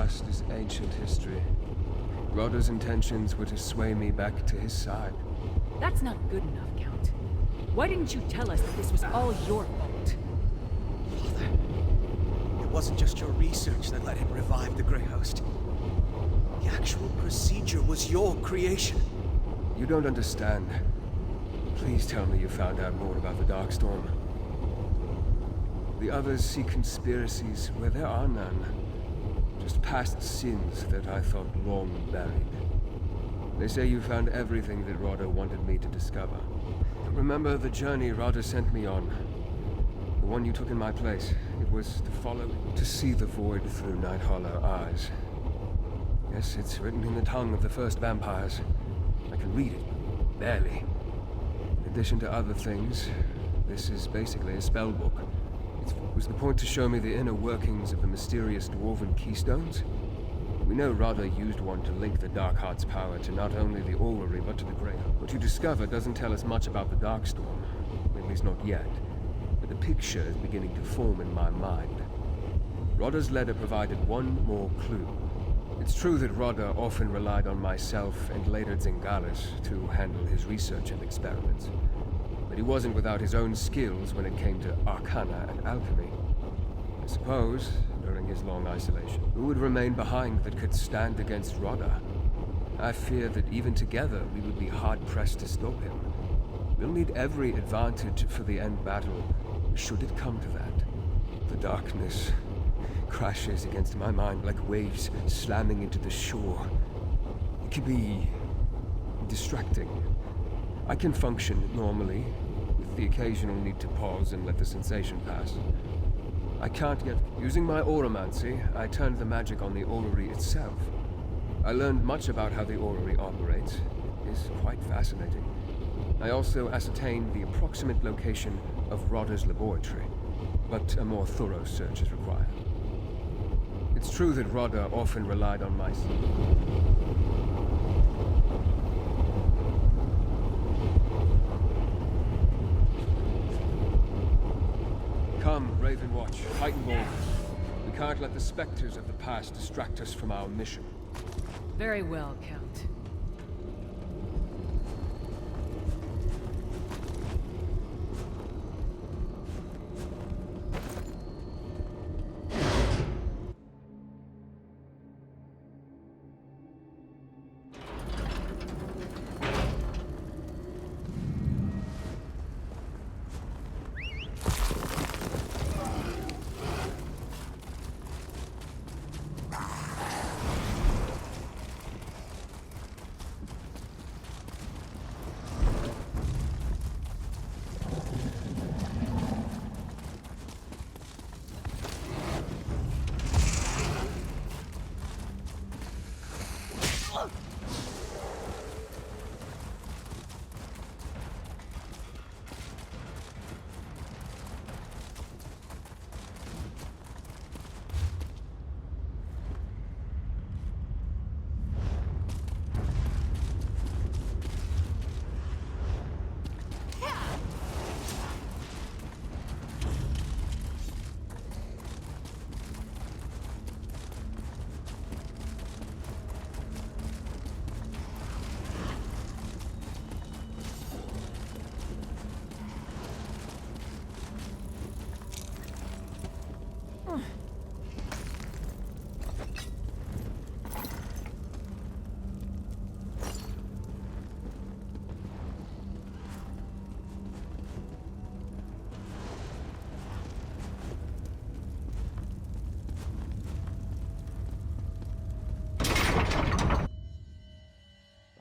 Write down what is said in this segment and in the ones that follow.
past is ancient history. Rodder's intentions were to sway me back to his side. That's not good enough, Count. Why didn't you tell us that this was all your fault? Father, it wasn't just your research that let him revive the Grey Host. The actual procedure was your creation. You don't understand. Please tell me you found out more about the Darkstorm. The others see conspiracies where there are none. Just past sins that I thought long buried. They say you found everything that Rodder wanted me to discover. Remember the journey Rodder sent me on? The one you took in my place. It was to follow, to see the void through Night Hollow eyes. Yes, it's written in the tongue of the first vampires. I can read it, barely. In addition to other things, this is basically a spell book. It was the point to show me the inner workings of the mysterious dwarven keystones. We know Rodder used one to link the Darkheart's power to not only the orrery, but to the Grey. What you discover doesn't tell us much about the Darkstorm, at least not yet. But the picture is beginning to form in my mind. Rodder's letter provided one more clue. It's true that Rodder often relied on myself and later Zingalis to handle his research and experiments. But he wasn't without his own skills when it came to arcana and alchemy. I suppose, during his long isolation, who would remain behind that could stand against Rodder? I fear that even together we would be hard-pressed to stop him. We'll need every advantage for the end battle, should it come to that. The darkness crashes against my mind like waves slamming into the shore. It can be distracting. I can function normally, with the occasional need to pause and let the sensation pass. I can't yet. Using my auramancy, I turned the magic on the orrery itself. I learned much about how the orrery operates. It is quite fascinating. I also ascertained the approximate location of Rodder's laboratory, but a more thorough search is required. It's true that Rodder often relied on my... Come, Ravenwatch, Titanborn. We can't let the specters of the past distract us from our mission. Very well, Count.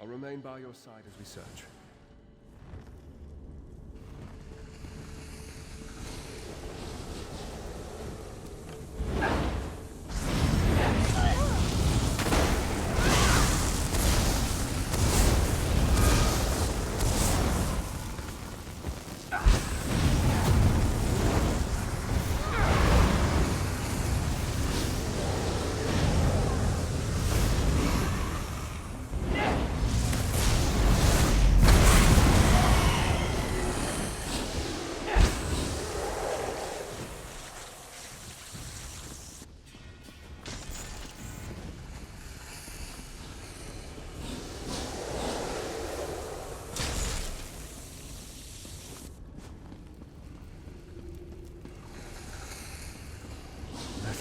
I'll remain by your side as we search.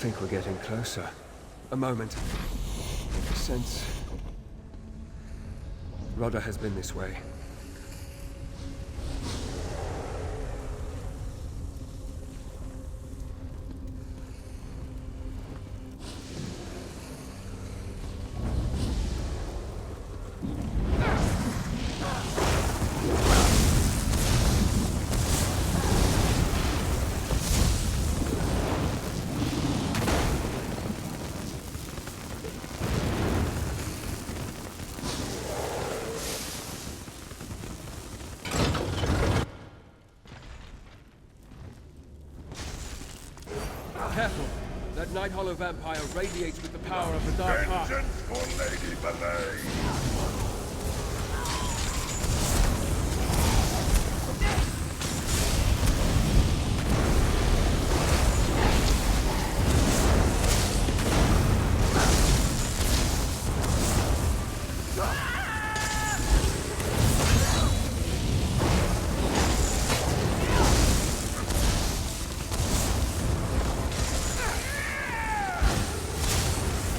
think we're getting closer. A moment. I sense... Rodder has been this way. Careful! That Night Hollow vampire radiates with the power of the Dark Heart. Vengeance for Lady Belay!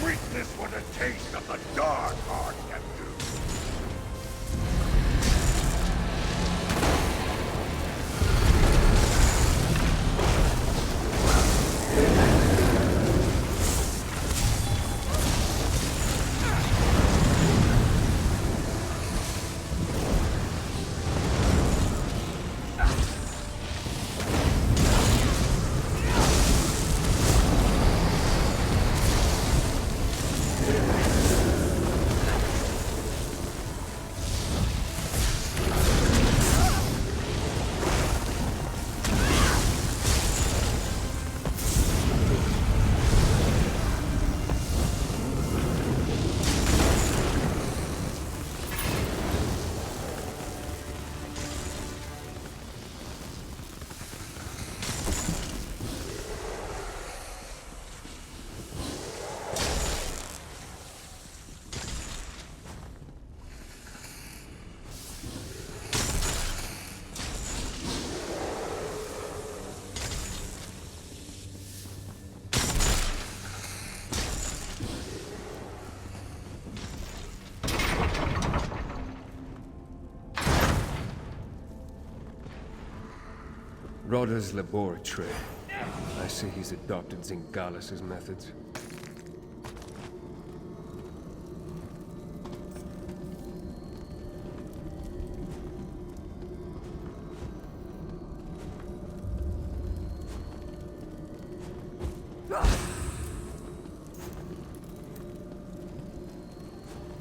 Witness what a taste of the Dark Heart can do! Rodder's laboratory. I see he's adopted Zingalis's methods.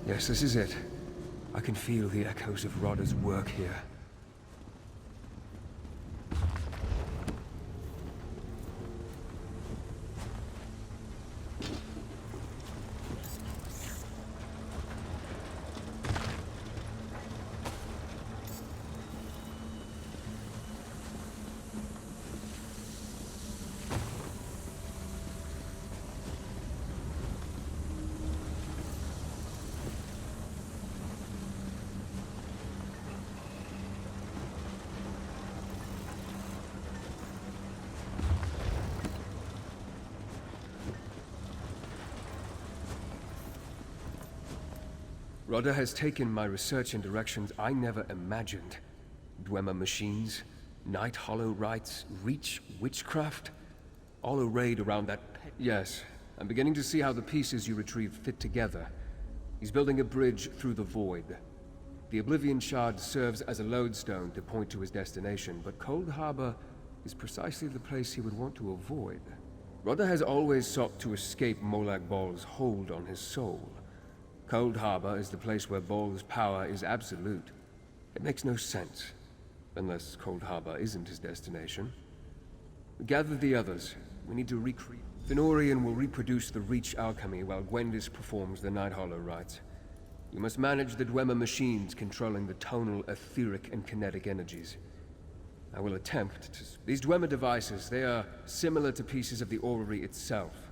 Yes, this is it. I can feel the echoes of Rodder's work here. Rodder has taken my research in directions I never imagined. Dwemer machines, Night Hollow rites, Reach witchcraft, all arrayed around that pet. Yes, I'm beginning to see how the pieces you retrieved fit together. He's building a bridge through the void. The Oblivion Shard serves as a lodestone to point to his destination, but Cold Harbor is precisely the place he would want to avoid. Rodder has always sought to escape Molag Bal's hold on his soul. Cold Harbor is the place where Bal's power is absolute. It makes no sense, unless Cold Harbor isn't his destination. Gather the others. We need to recreate. Fenorian will reproduce the Reach alchemy while Gwendis performs the Night Hollow rites. You must manage the Dwemer machines controlling the tonal, etheric, and kinetic energies. I will attempt to... These Dwemer devices, they are similar to pieces of the orrery itself.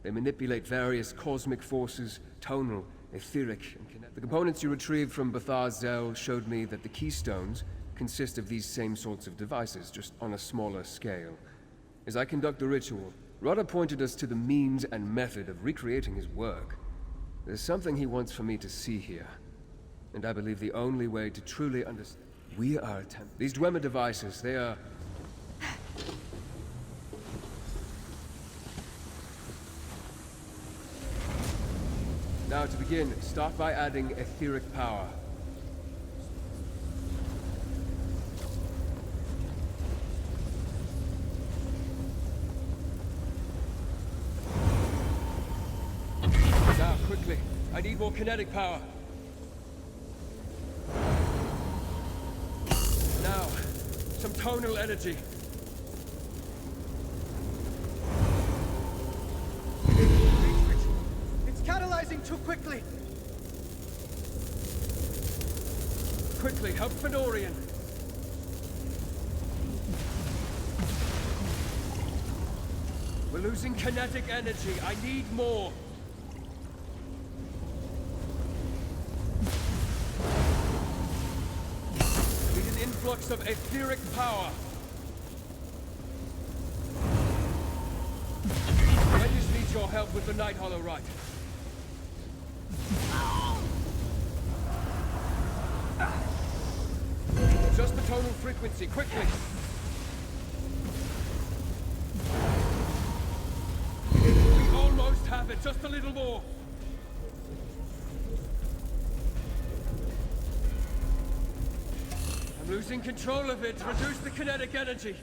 They manipulate various cosmic forces, tonal, etheric, and kinetic. The components you retrieved from Bathar's Zell showed me that the keystones consist of these same sorts of devices, just on a smaller scale. As I conduct the ritual, Rodder pointed us to the means and method of recreating his work. There's something he wants for me to see here. And I believe the only way to truly understand... We are attempting... These Dwemer devices, they are... Now to begin, start by adding etheric power. Now, quickly. I need more kinetic power. Now, some tonal energy. It's catalyzing too quickly. Quickly, help Fenorian. We're losing kinetic energy. I need more. Need an influx of etheric power. I just need your help with the Night Hollow Rite. Just the tonal frequency, quickly! We almost have it, just a little more! I'm losing control of it, reduce the kinetic energy!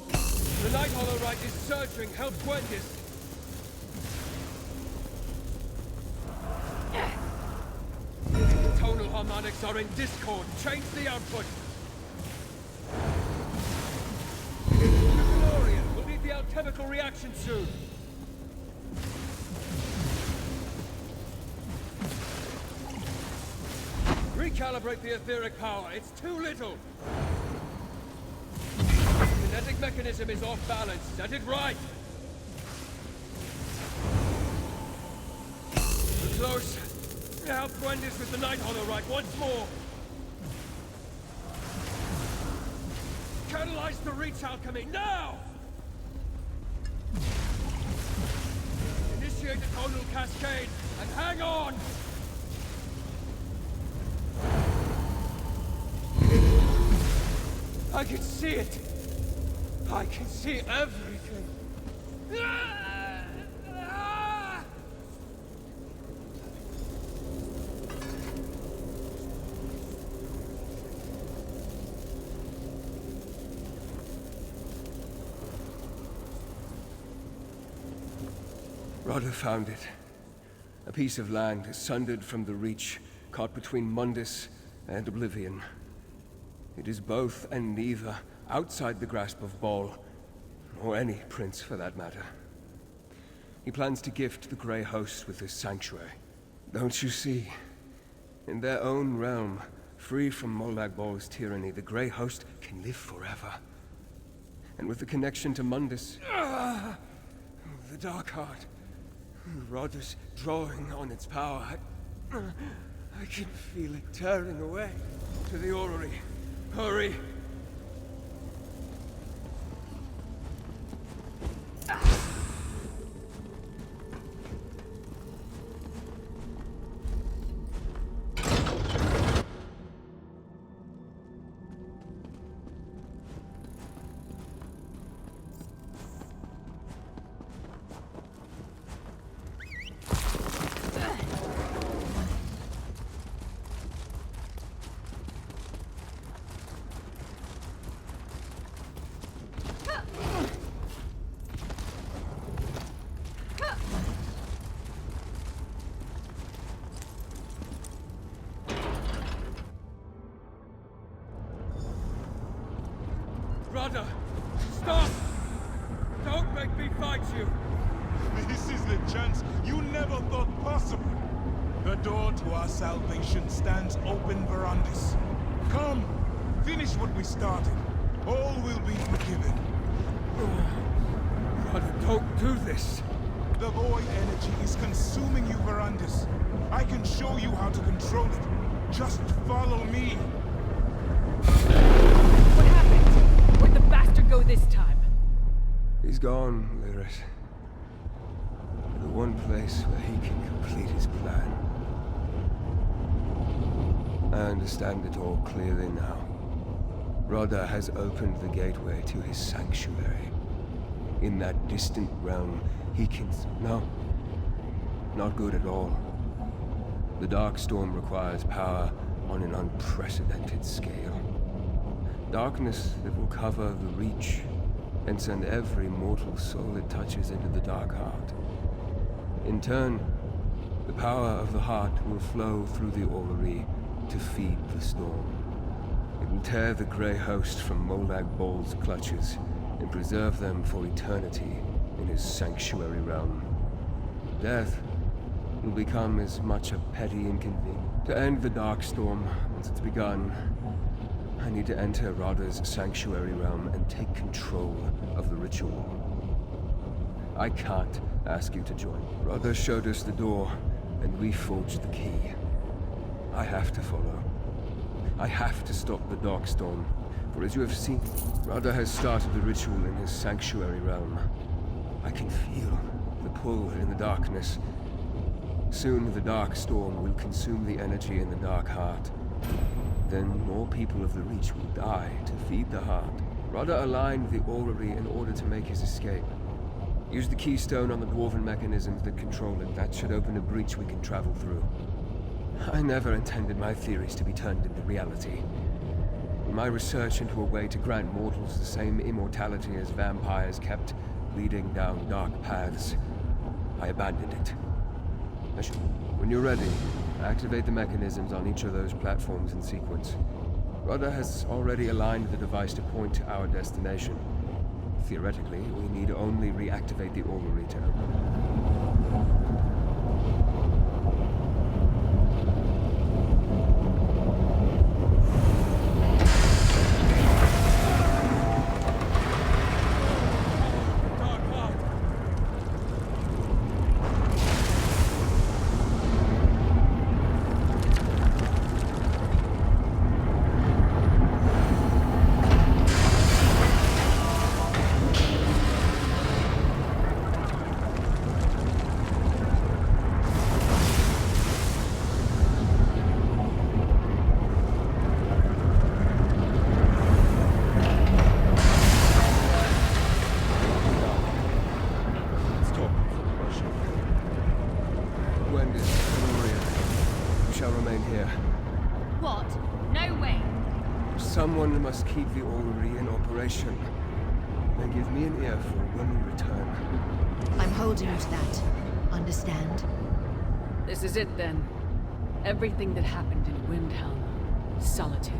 The Night Hollow Rite is surging, help Gwendis! Tonal harmonics are in discord. Change the output. Glorian, we'll need the alchemical reaction soon. Recalibrate the etheric power. It's too little. The kinetic mechanism is off balance. Set it right. We're close. Help Gwendis with the Night Hollow Rite once more! Catalyze the Reach alchemy, now! Initiate the tonal cascade, and hang on! I can see it! I can see everything! Rodder found it. A piece of land sundered from the Reach, caught between Mundus and Oblivion. It is both and neither, outside the grasp of Ball, or any prince for that matter. He plans to gift the Grey Host with this sanctuary. Don't you see? In their own realm, free from Molag Ball's tyranny, the Grey Host can live forever. And with the connection to Mundus, the Dark Heart, Rodder's drawing on its power. I can feel it tearing away. To the orrery. Hurry! Rodder! Stop! Don't make me fight you! This is the chance you never thought possible. The door to our salvation stands open, Verandis. Come, finish what we started. All will be forgiven. Rodder, don't do this! The void energy is consuming you, Verandis. I can show you how to control it. Just follow me. What happened? Where'd the bastard go this time? He's gone, Lyris. To the one place where he can complete his plan. I understand it all clearly now. Rodda has opened the gateway to his sanctuary. In that distant realm, he can... No. Not good at all. The Darkstorm requires power on an unprecedented scale. Darkness that will cover the Reach and send every mortal soul it touches into the Dark Heart. In turn, the power of the Heart will flow through the orrery to feed the storm. It will tear the Grey Host from Molag Bol's clutches and preserve them for eternity in his sanctuary realm. Death will become as much a petty inconvenience. To end the Darkstorm, once it's begun, I need to enter Rodda's sanctuary realm and take control of the ritual. I can't ask you to join. Rodda showed us the door, and we forged the key. I have to follow. I have to stop the Darkstorm, for as you have seen, Rodda has started the ritual in his sanctuary realm. I can feel the pull in the darkness. Soon the Darkstorm will consume the energy in the Dark Heart. Then more people of the Reach will die to feed the Heart. Rodda aligned the orrery in order to make his escape. Use the keystone on the dwarven mechanisms that control it. That should open a breach we can travel through. I never intended my theories to be turned into reality. In my research into a way to grant mortals the same immortality as vampires kept leading down dark paths, I abandoned it. When you're ready, activate the mechanisms on each of those platforms in sequence. Rodda has already aligned the device to point to our destination. Theoretically, we need only reactivate the orrery to open. What? No way. Someone must keep the orrery in operation. Then give me an earful when we return. I'm holding you to that. Understand? This is it then. Everything that happened in Windhelm. Solitude.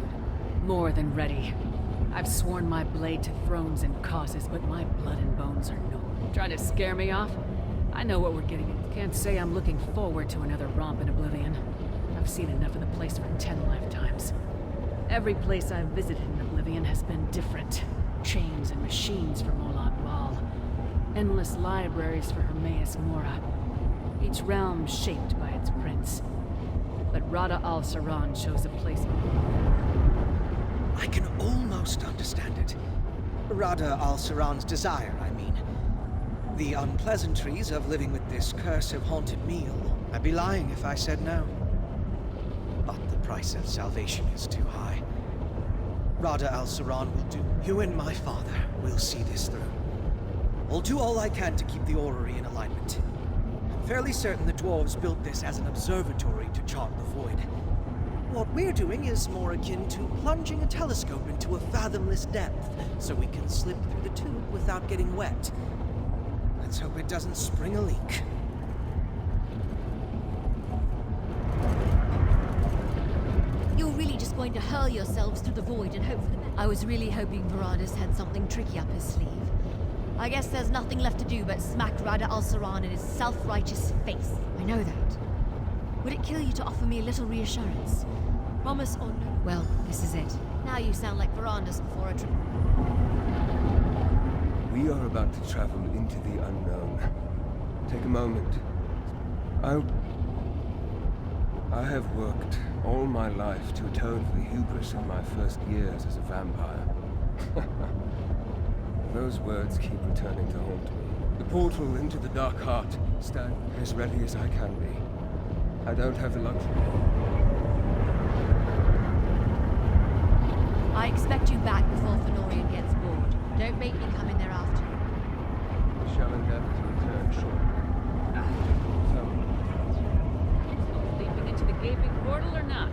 More than ready. I've sworn my blade to thrones and causes, but my blood and bones are no. Trying to scare me off? I know what we're getting at. Can't say I'm looking forward to another romp in Oblivion. I've seen enough of the place for 10 lifetimes. Every place I've visited in Oblivion has been different. Chains and machines for Molag Bal. Endless libraries for Hermaeus Mora. Each realm shaped by its prince. But Rodda al-Saran chose a place... I can almost understand it. Rodda al-Saran's desire, I mean. The unpleasantries of living with this curse have haunted me alone. I'd be lying if I said no. But the price of salvation is too high. Rodda al-Saran will do. You and my father will see this through. I'll do all I can to keep the orrery in alignment. I'm fairly certain the dwarves built this as an observatory to chart the void. What we're doing is more akin to plunging a telescope into a fathomless depth, so we can slip through the tube without getting wet. Let's hope it doesn't spring a leak. You're really just going to hurl yourselves through the void and hope for the best. I was really hoping Varadus had something tricky up his sleeve. I guess there's nothing left to do but smack Rodda al-Saran in his self-righteous face. I know that. Would it kill you to offer me a little reassurance? Promise or no? Well, this is it. Now you sound like Varandas before a trip. We are about to travel into the unknown. Take a moment. I have worked all my life to atone for the hubris of my first years as a vampire. Those words keep returning to haunt me. The portal into the Dark Heart. Stand as ready as I can be. I don't have the luxury. I expect you back before Fenorian gets bored. Don't make me come in there after you. I shall endeavor to return shortly. Tell me. Leaping into the gaping portal or not?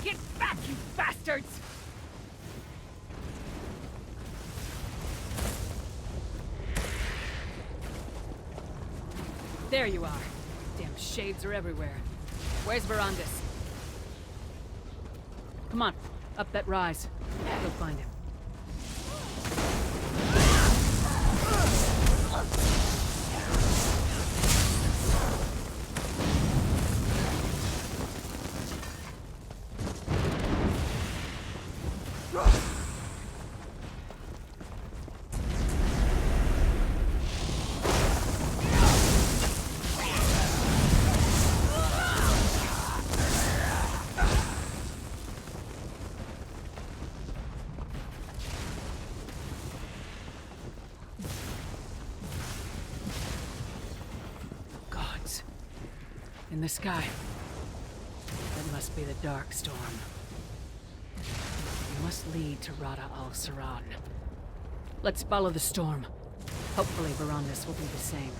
Get back, you bastards! There you are. Damn shades are everywhere. Where's Verandis? Come on, up that rise. Go find him. Gods. In the sky. That must be the Dark Storm. It must lead to Rada al-Saran. Let's follow the storm. Hopefully Verandis will do the same.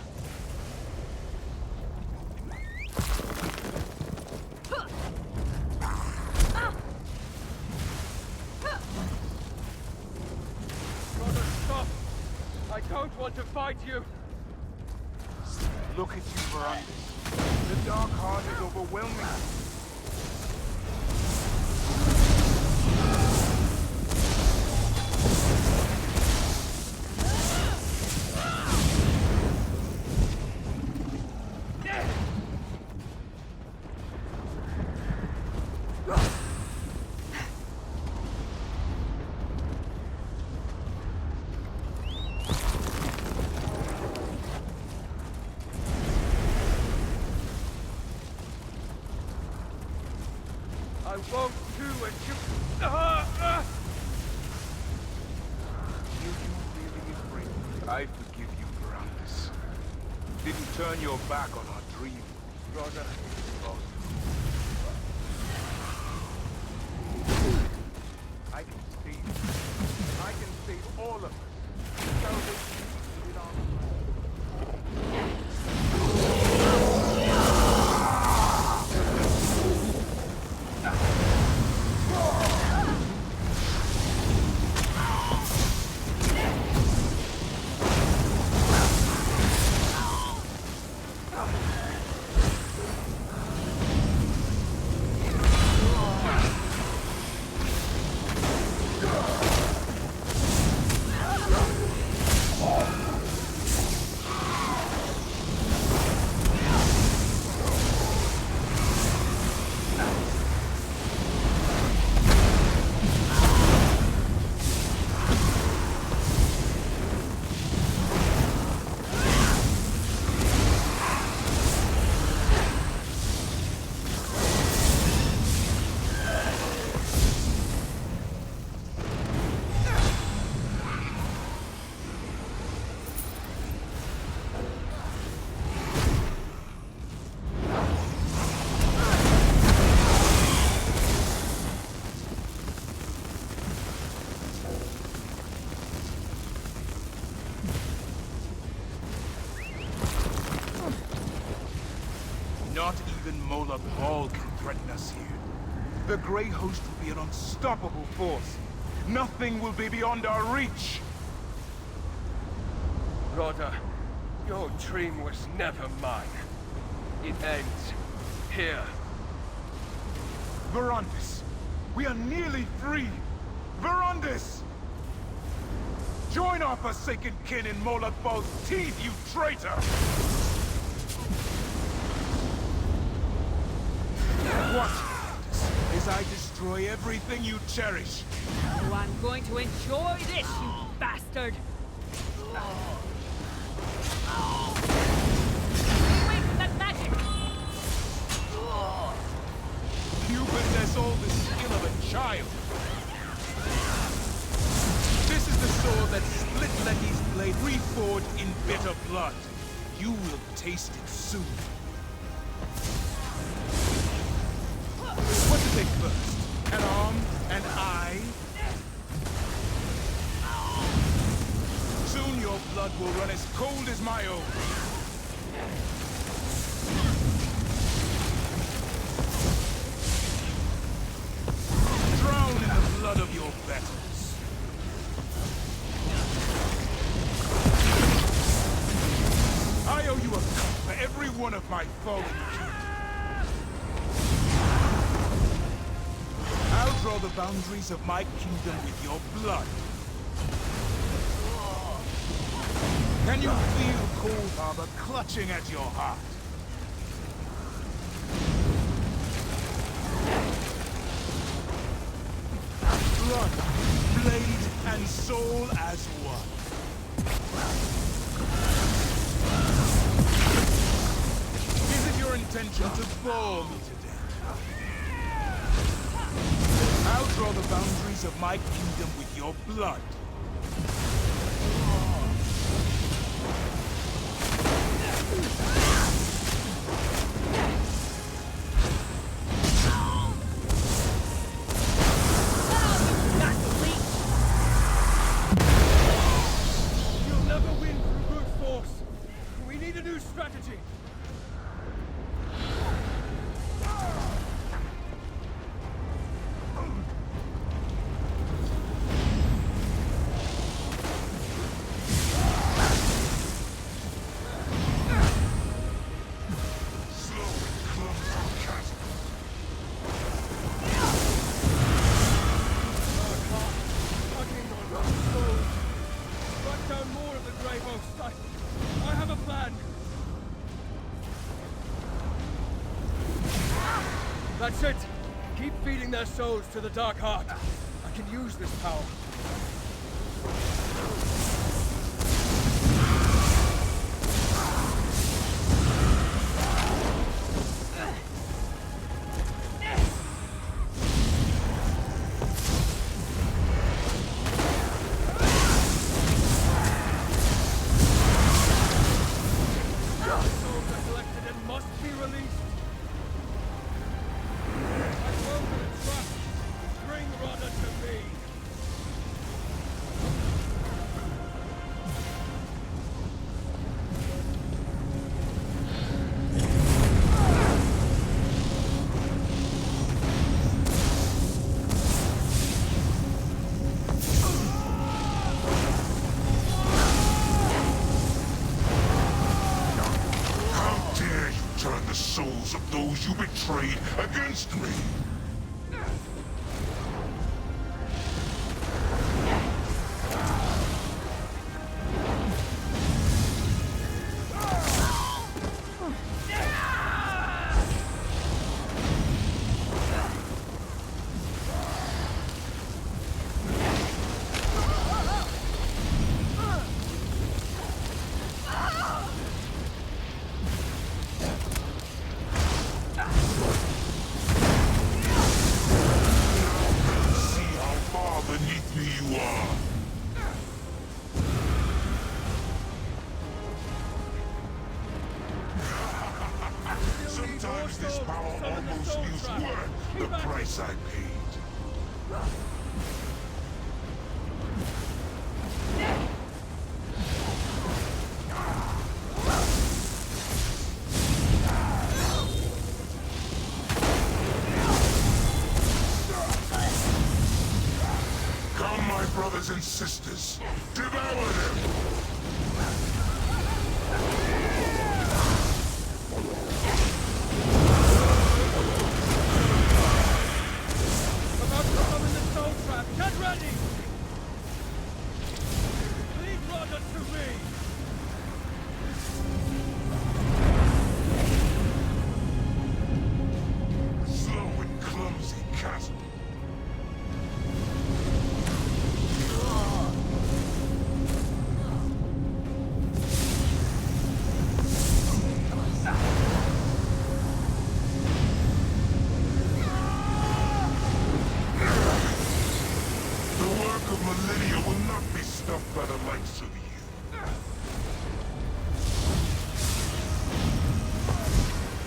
Brother, stop! I don't want to fight you! Look at you, Verandis. The Dark Heart is overwhelming. I won't do what you... You really afraid? I forgive you, Verandis. Didn't turn your back on our dream. Brother. I can save. I can save all of us. Salvation is our Not even Mola Ball can threaten us here. The Grey Host will be an unstoppable force. Nothing will be beyond our reach. Rhoda, your dream was never mine. It ends here. Verandis, we are nearly free. Verandis! Join our forsaken kin in Moloch Baal's teeth, you traitor! Watch, Verandis, as I destroy everything you cherish. Oh, I'm going to enjoy this, you bastard! Stay away from that magic! You possess all the skill of a child. This is the sword that split Letty's blade, reforged in bitter blood. You will taste it soon. What to take first? An arm? An eye? Soon your blood will run as cold as my own. Drown in the blood of your betters. I owe you a cup for every one of my fallen kin. I'll draw the boundaries of my kingdom with your blood. Can you feel Cold Harbor clutching at your heart? Blood, blade, and soul as one. Is it your intention to bore me to death? I'll draw the boundaries of my kingdom with your blood. You'll never win through brute force. We need a new strategy. I have a plan. That's it. Keep feeding their souls to the Dark Heart. I can use this power. Souls of those you betrayed against me. Sometimes this power almost feels worth the price I paid. and sisters. Devour them! About to come in the soul trap. Get ready! Lead Roger to me! Slow and clumsy castle. The work of millennia will not be stopped by the likes of you.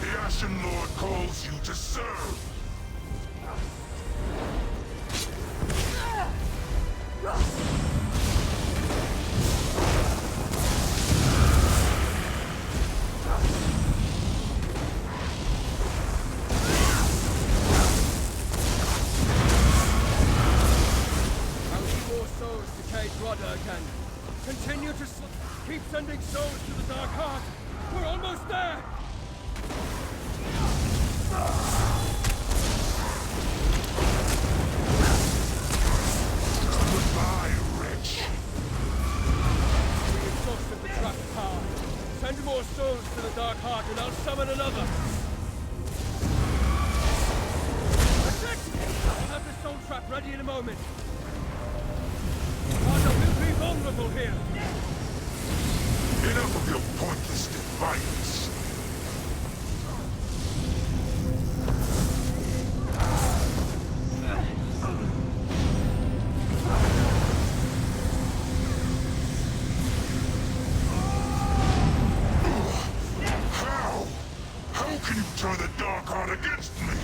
The Ashen Lord calls you to serve. How many more souls to Cage Rodder again? Continue to keep sending souls to the Dark Heart. We're almost there! Goodbye, wretch. We exhausted the trapped power. Send more souls to the Dark Heart and I'll summon another. That's it! I'll have the soul trap ready in a moment. Rodder will be vulnerable here. Enough of your pointless defiance. How? How can you turn the Dark Heart against me?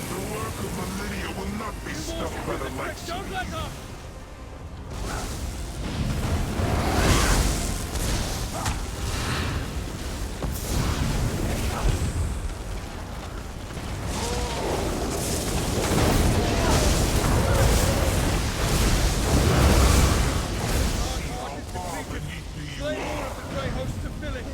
The work of millennia will not be stopped by the likes Don't of let you. up! How far beneath me you Slay all are. of the Grey Host to fill it.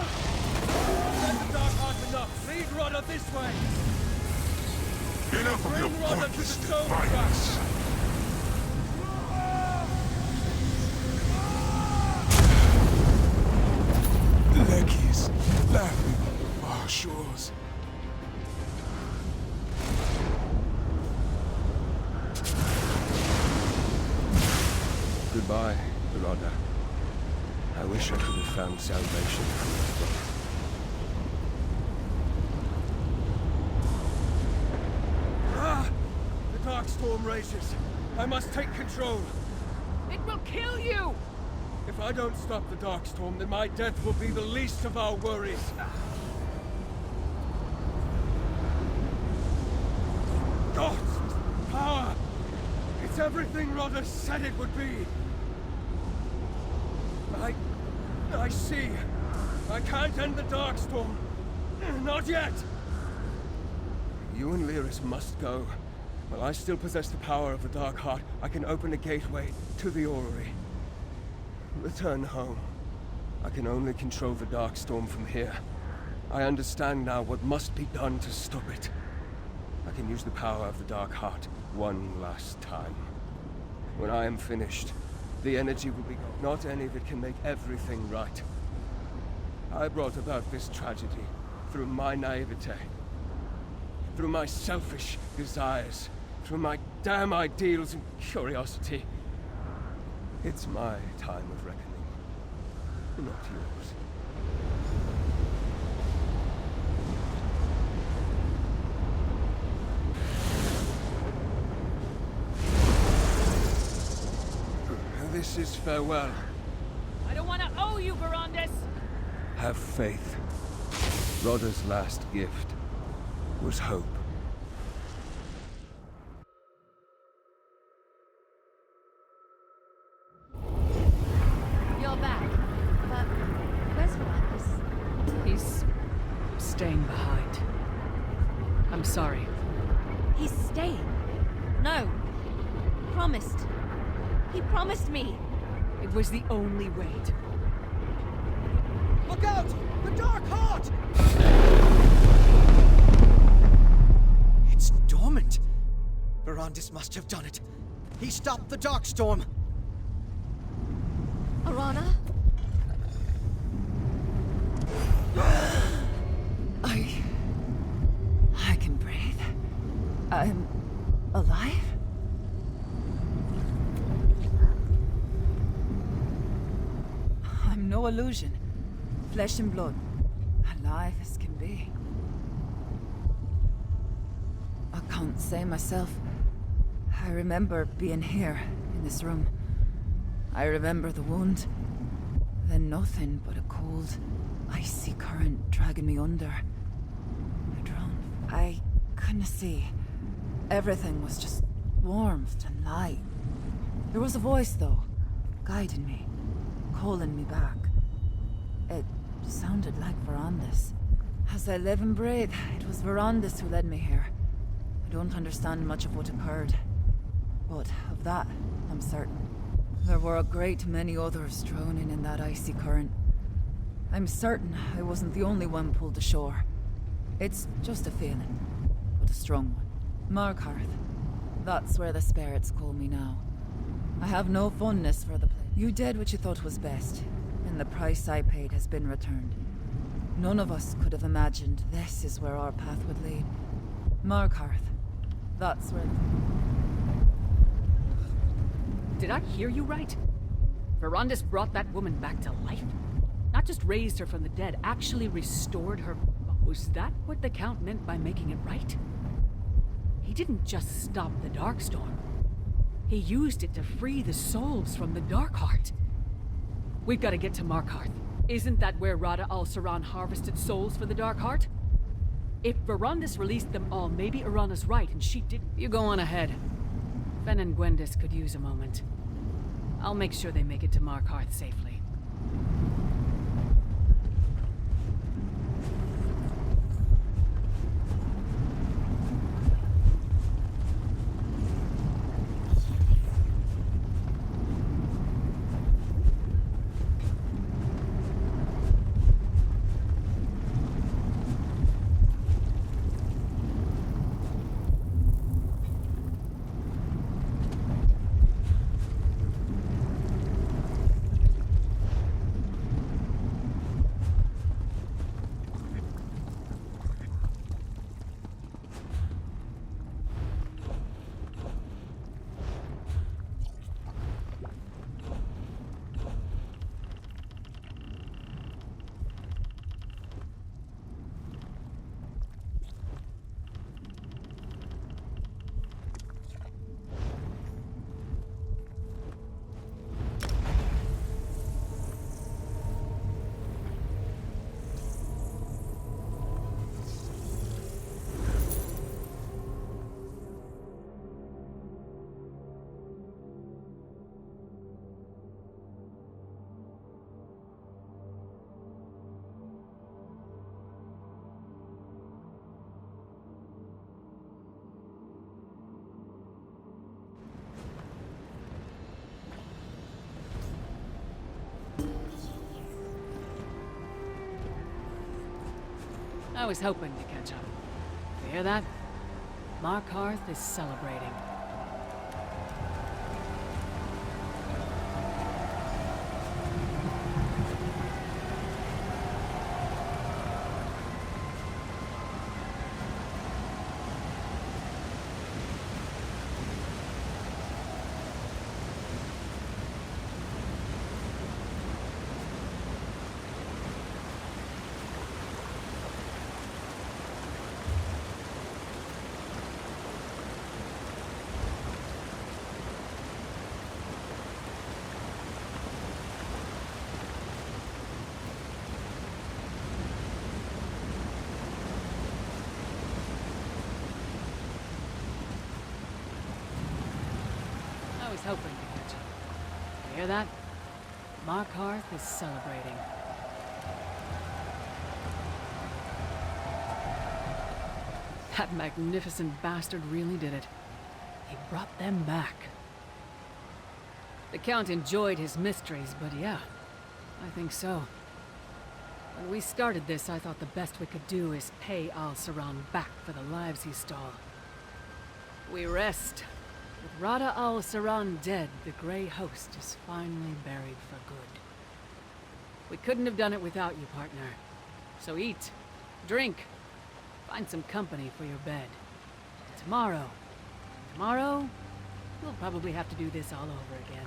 Send the Dark Heart enough. Lead Rodder this way. Enough of your Bring Rodder to the pointless soul defiance. Leggies laughing on our shores. Goodbye, Rodder. I wish I could have found salvation from this book. Ah! The dark storm rages. I must take control. It will kill you! If I don't stop the dark storm, then my death will be the least of our worries. Gods! Power! It's everything Rodder said it would be! I see. I can't end the Darkstorm. Not yet! You and Lyris must go. While I still possess the power of the Dark Heart, I can open a gateway to the Orrery. Return home. I can only control the Darkstorm from here. I understand now what must be done to stop it. I can use the power of the Dark Heart one last time. When I am finished, the energy will be gone. Not any that can make everything right. I brought about this tragedy through my naivete, through my selfish desires, through my damn ideals and curiosity. It's my time of reckoning, not yours. This is farewell. I don't you, Verandis! Have faith. Rodda's last gift was hope. You're back. But where's Verandis? He's staying behind. I'm sorry. He's staying. No. Promised. He promised me. It was the only way to... Look out! The Dark Heart! It's dormant. Verandis must have done it. He stopped the Darkstorm. Arana? I can breathe. I'm alive? I'm no illusion. Flesh and blood. Alive as can be. I can't say myself. I remember being here, in this room. I remember the wound. Then nothing but a cold, icy current dragging me under. I drowned. I couldn't see. Everything was just warmth and light. There was a voice, though, guiding me, calling me back. It sounded like Verandis. As I live and breathe, it was Verandis who led me here. I don't understand much of what occurred, but of that, I'm certain. There were a great many others drowning in that icy current. I'm certain I wasn't the only one pulled ashore. It's just a feeling, but a strong one. Markarth. That's where the spirits call me now. I have no fondness for the place. You did what you thought was best, and the price I paid has been returned. None of us could have imagined this is where our path would lead. Markarth. That's where... Did I hear you right? Verandis brought that woman back to life? Not just raised her from the dead, actually restored her... Was that what the Count meant by making it right? He didn't just stop the Darkstorm. He used it to free the souls from the Darkheart. We've got to get to Markarth. Isn't that where Radha al-Saran harvested souls for the Darkheart? If Verandis released them all, maybe Arana's right and she didn't. You go on ahead. Fen and Gwendis could use a moment. I'll make sure they make it to Markarth safely. I was hoping to catch up. You hear that? Markarth is celebrating. hoping to catch up. You hear that? Markarth is celebrating. That magnificent bastard really did it. He brought them back. The Count enjoyed his mysteries, but yeah, I think so. When we started this, I thought the best we could do is pay Al-Saran back for the lives he stole. We rest. With Rada Al-Saran dead, the Grey Host is finally buried for good. We couldn't have done it without you, partner. So eat, drink, find some company for your bed. Tomorrow, we'll probably have to do this all over again.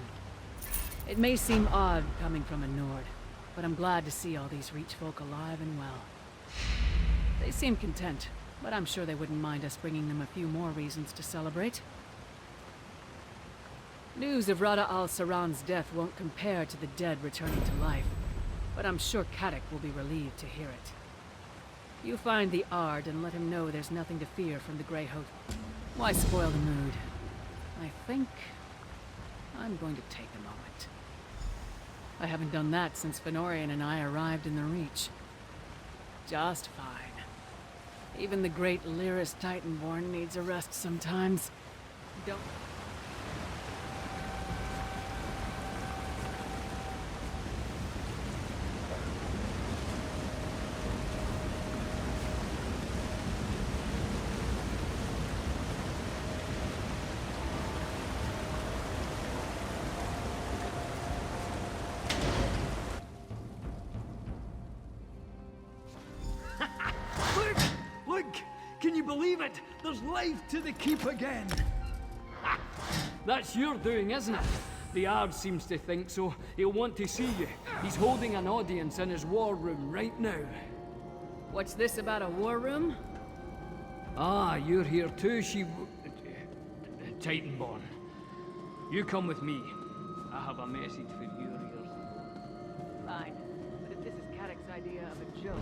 It may seem odd coming from a Nord, but I'm glad to see all these Reach folk alive and well. They seem content, but I'm sure they wouldn't mind us bringing them a few more reasons to celebrate. News of Rada Al-Saran's death won't compare to the dead returning to life, but I'm sure Kadak will be relieved to hear it. You find the Ard and let him know there's nothing to fear from the Grey Host. Why spoil the mood? I think I'm going to take a moment. I haven't done that since Fenorian and I arrived in the Reach. Just fine. Even the great Lyris Titanborn needs a rest sometimes. Don't... Look! Can you believe it? There's life to the keep again! That's your doing, isn't it? The Ard seems to think so. He'll want to see you. He's holding an audience in his war room right now. What's this about a war room? Ah, you're here too, Titanborn. You come with me. I have a message for your ears. Fine. But if this is Kadak's idea of a joke...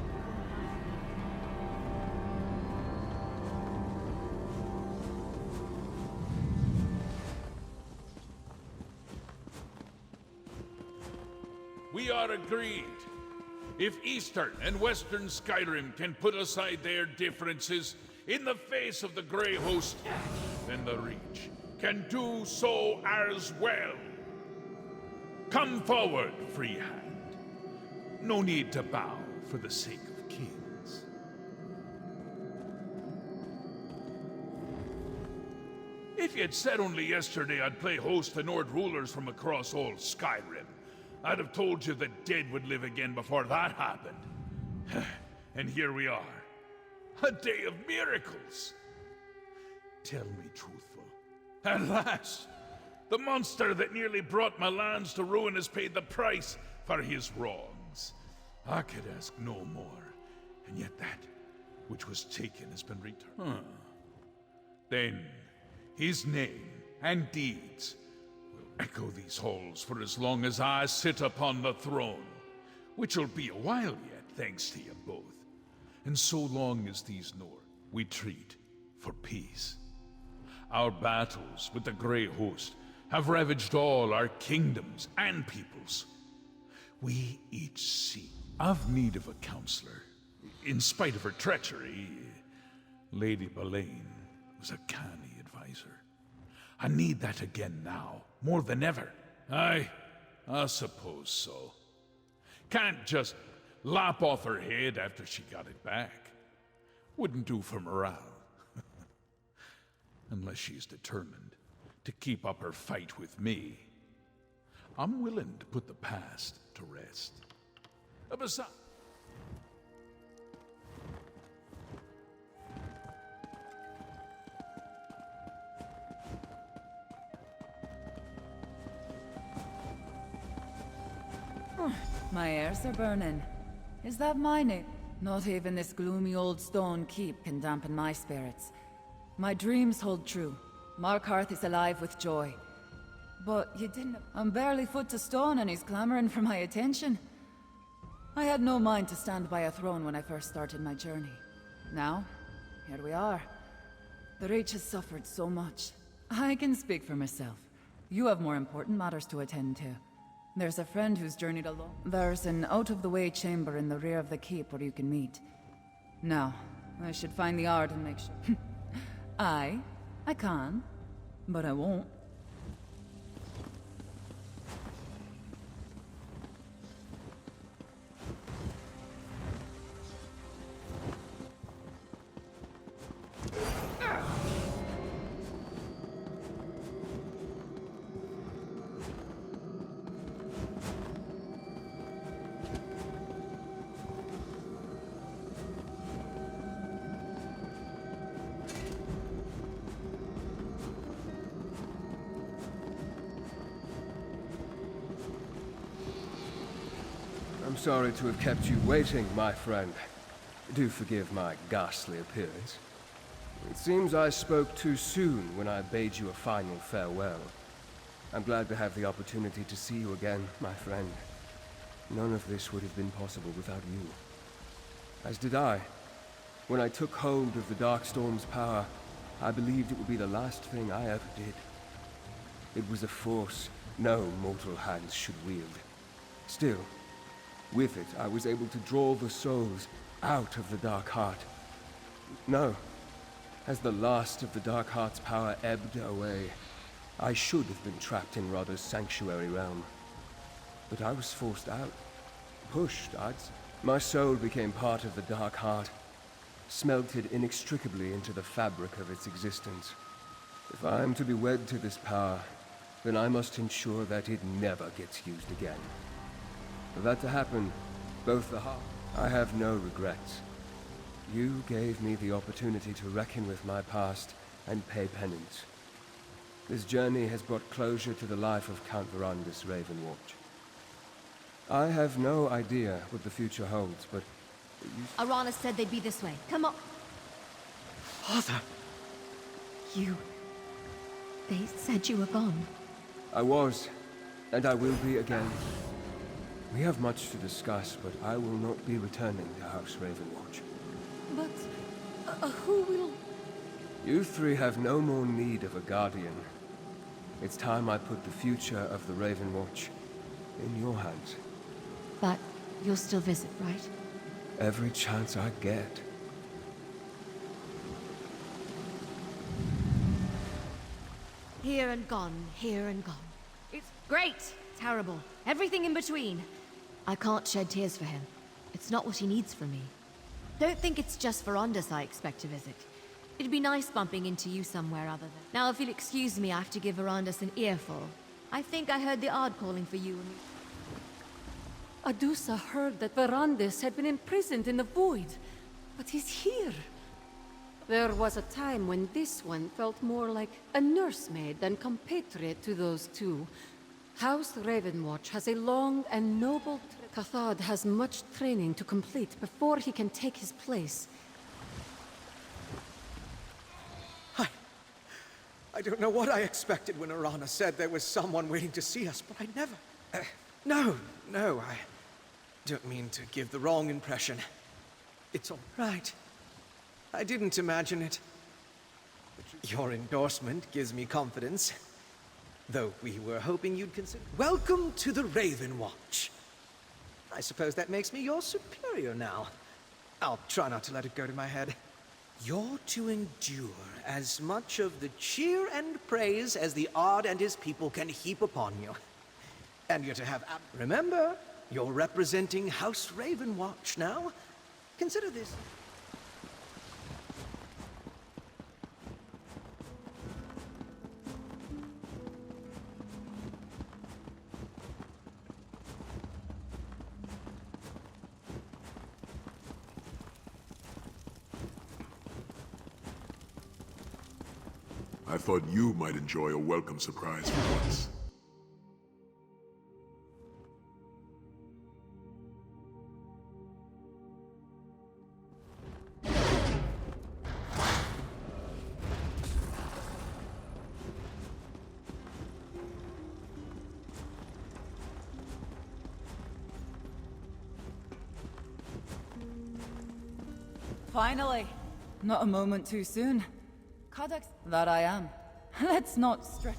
We are agreed. If Eastern and Western Skyrim can put aside their differences in the face of the Grey Host, then the Reach can do so as well. Come forward, Freehand. No need to bow for the sake of kings. If you'd said only yesterday I'd play host to Nord rulers from across all Skyrim, I'd have told you the dead would live again before that happened. And here we are. A day of miracles. Tell me truthful. At last, the monster that nearly brought my lands to ruin has paid the price for his wrongs. I could ask no more, and yet that which was taken has been returned. Then, his name and deeds echo these halls for as long as I sit upon the throne, which'll be a while yet, thanks to you both. And so long as these Nord we treat for peace. Our battles with the Grey Host have ravaged all our kingdoms and peoples. We each seek of need of a counselor. In spite of her treachery, Lady Belaine was a canny advisor. I need that again now, more than ever. I suppose so. Can't just lop off her head after she got it back. Wouldn't do for morale. Unless she's determined to keep up her fight with me. I'm willing to put the past to rest. Besides... My ears are burning. Is that my name? Not even this gloomy old stone keep can dampen my spirits. My dreams hold true. Markarth is alive with joy. But you didn't... I'm barely foot to stone and he's clamoring for my attention. I had no mind to stand by a throne when I first started my journey. Now, here we are. The Reach has suffered so much. I can speak for myself. You have more important matters to attend to. There's a friend who's journeyed alone. There's an out-of-the-way chamber in the rear of the keep where you can meet. Now, I should find the art and make sure. I can, but I won't. I'm sorry to have kept you waiting, my friend. Do forgive my ghastly appearance. It seems I spoke too soon when I bade you a final farewell. I'm glad to have the opportunity to see you again, my friend. None of this would have been possible without you. As did I. When I took hold of the Darkstorm's power, I believed it would be the last thing I ever did. It was a force no mortal hands should wield. Still, with it, I was able to draw the souls out of the Dark Heart. No. As the last of the Dark Heart's power ebbed away, I should have been trapped in Rada's sanctuary realm. But I was forced out. Pushed, I'd say. My soul became part of the Dark Heart, smelted inextricably into the fabric of its existence. If I am to be wed to this power, then I must ensure that it never gets used again. For that to happen, both the heart... I have no regrets. You gave me the opportunity to reckon with my past and pay penance. This journey has brought closure to the life of Count Verandis Ravenwatch. I have no idea what the future holds, but... Arana said they'd be this way. Come on. Father! They said you were gone. I was, and I will be again. We have much to discuss, but I will not be returning to House Ravenwatch. But who will... You three have no more need of a guardian. It's time I put the future of the Ravenwatch in your hands. But you'll still visit, right? Every chance I get. Here and gone, here and gone. It's great, terrible, everything in between. I can't shed tears for him. It's not what he needs from me. Don't think it's just Verandis I expect to visit. It'd be nice bumping into you somewhere other than... Now, if you'll excuse me, I have to give Verandis an earful. I think I heard the Ard calling for you and... Adusa heard that Verandis had been imprisoned in the Void, but he's here. There was a time when this one felt more like a nursemaid than compatriot to those two. House Ravenwatch has a long and noble... Cathard has much training to complete before he can take his place. I don't know what I expected when Arana said there was someone waiting to see us, but I never... No, I don't mean to give the wrong impression. It's all right. I didn't imagine it. Your endorsement gives me confidence. Though we were hoping you'd consider... Welcome to the Ravenwatch. I suppose that makes me your superior now. I'll try not to let it go to my head. You're to endure as much of the cheer and praise as the Ard and his people can heap upon you. And you're to have... Remember, you're representing House Ravenwatch now. Consider this... I thought you might enjoy a welcome surprise for once. Finally! Not a moment too soon. Codex... That I am. Let's not stress...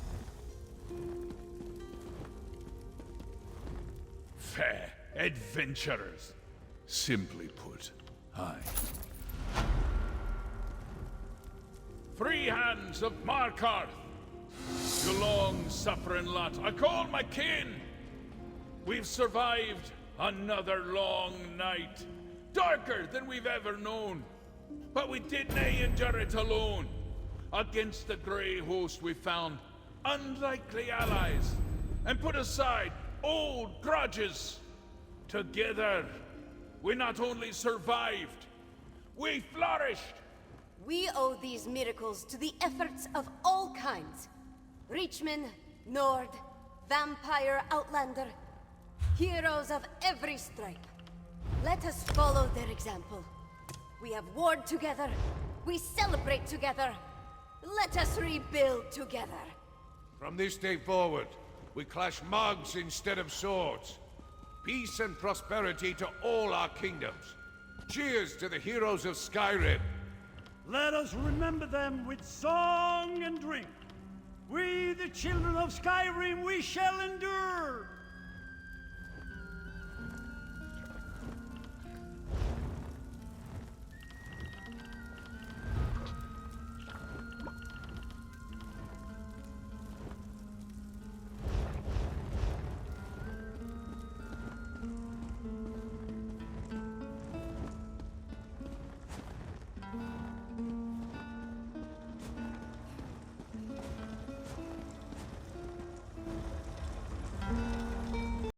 Fair adventurers. Simply put, aye. Free hands of Markarth. You long-suffering lot, I call my kin. We've survived another long night. Darker than we've ever known. But we didn't endure it alone. Against the Grey Host we found unlikely allies. And put aside old grudges. Together, we not only survived, we flourished. We owe these miracles to the efforts of all kinds. Reachman, Nord, Vampire, Outlander. Heroes of every stripe. Let us follow their example. We have warred together. We celebrate together. Let us rebuild together. From this day forward, we clash mugs instead of swords. Peace and prosperity to all our kingdoms. Cheers to the heroes of Skyrim. Let us remember them with song and drink. We, the children of Skyrim, we shall endure.